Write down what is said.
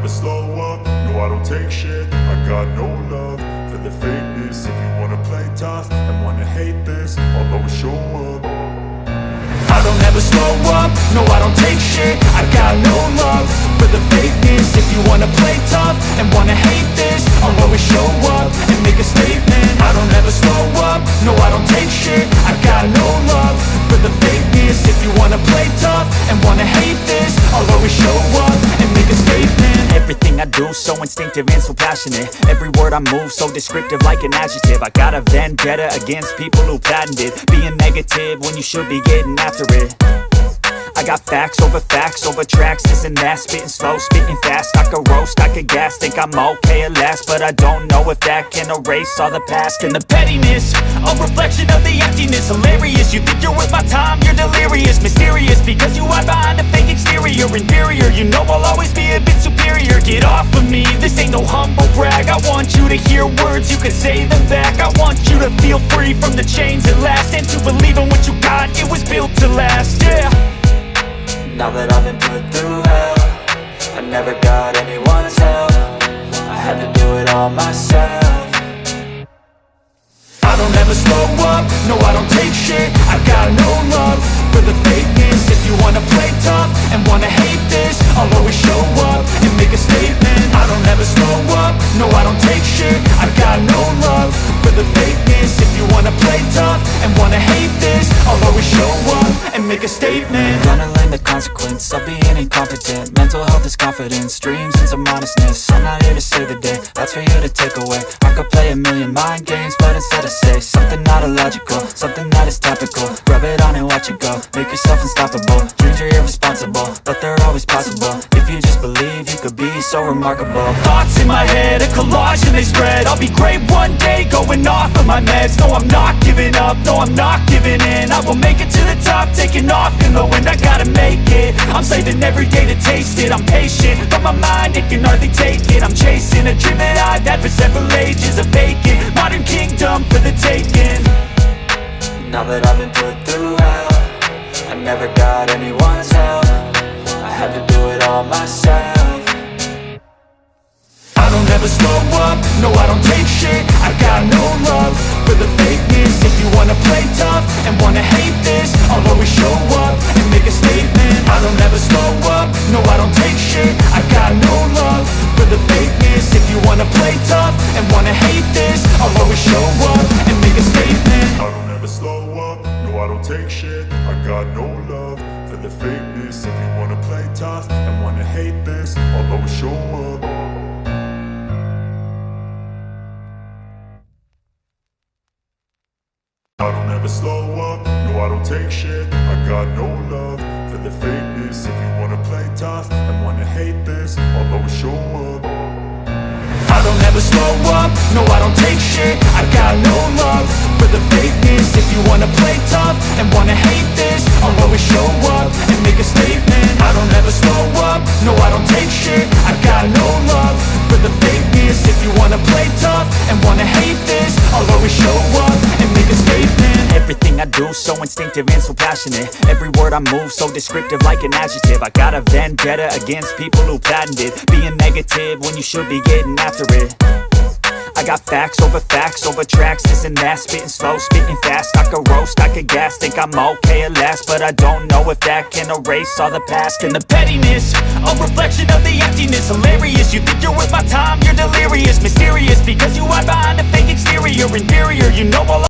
never slow up, no I don't take shit. I got no love for the fakeness. If you wanna play tough and wanna hate this, I'll always show up. I don't ever slow up, no I don't take shit. I got no love for the fakeness. If you wanna play tough and wanna hate this, I'll always show up and make a statement. I don't ever slow up, no I don't take shit. I got no love for the fakeness. If you wanna play tough and wanna hate this, I'll always show up and make a statement. Everything I do so instinctive and so passionate. Every word I move so descriptive like an adjective. I got a vendetta against people who patented being negative when you should be getting after it. I got facts over tracks, this and that. Spitting slow, spitting fast. I could roast, I could gas. Think I'm okay at last, but I don't know if that can erase all the past. And the pettiness, a reflection of the emptiness. Hilarious, you think you're worth my time, you're delirious. Mysterious, because you hide behind a fake exterior. Inferior, you know I'll always be a bit superior. Get off of me, this ain't no humble brag. I want you to hear words, you can say them back. I want you to feel free from the chains at last, and to believe in what you got, it was built to last, yeah. Now that I've been put through hell, I never got anyone's help. I had to do it all myself. I don't ever slow up, no I don't take shit. I got no love for the fakeness. If you wanna play tough and wanna hate this, I'll always show up and make a statement. I don't ever slow up, no I don't take shit. I got no love for the fakeness. If you wanna play tough and wanna hate this, I'll always show up and make a statement. Gonna learn the consequence of being incompetent. Mental health is confidence, dreams and some honestness. I'm not here to save the day, that's for you to take away. I could play a million mind games, but instead I say something not illogical, something that is topical. Rub it on and watch it go, make yourself unstoppable. Dreams are irresponsible, but they're always possible. If you just believe, you could be so remarkable. Thoughts in my head, a collage and they spread. I'll be great one day, going off of my meds. No, I'm not giving up, no, I'm not giving in. I will make it to the top, taking off in the wind. I gotta make it, I'm saving every day to taste it. I'm patient, but my mind, it can hardly take it. I'm chasing a dream that I've had for several ages. A vacant, modern kingdom for the taking. Now that I've been put through hell, I never got anyone's help. I had to do it all myself. I don't ever slow up, no I don't take shit. I got no love for the fakeness. If you wanna play tough and wanna hate this, I'll always show up and make a statement. I don't ever slow up, no I don't take shit. I got no love for the fakeness. If you wanna play tough and wanna hate this, I'll always show up and make a statement. I don't ever slow up, no I don't take shit. I got no love for the fakeness. If you wanna play tough and wanna hate this, I'll always show up. I don't ever slow up, no I don't take shit. I got no love for the fakeness. If you wanna play tough and wanna hate this, I'll always show up. I don't ever slow up, no I don't take shit. I got no love for the fakeness. If you wanna play tough and wanna hate this, I'll always show up and make a statement. I don't ever slow up, no I don't take shit. I got no love for the fakeness. If you wanna play tough and wanna hate this, I'll always show up and make a statement. Everything I do so instinctive and so passionate. Every word I move so descriptive like an adjective. I got a vendetta against people who patented being negative when you should be getting after it. I got facts over tracks, this and that. Spitting slow, spitting fast. I could roast, I could gas. Think I'm okay at last, but I don't know if that can erase all the past. And the pettiness, a reflection of the emptiness. Hilarious, you think you're worth my time, you're delirious. Mysterious, because you hide behind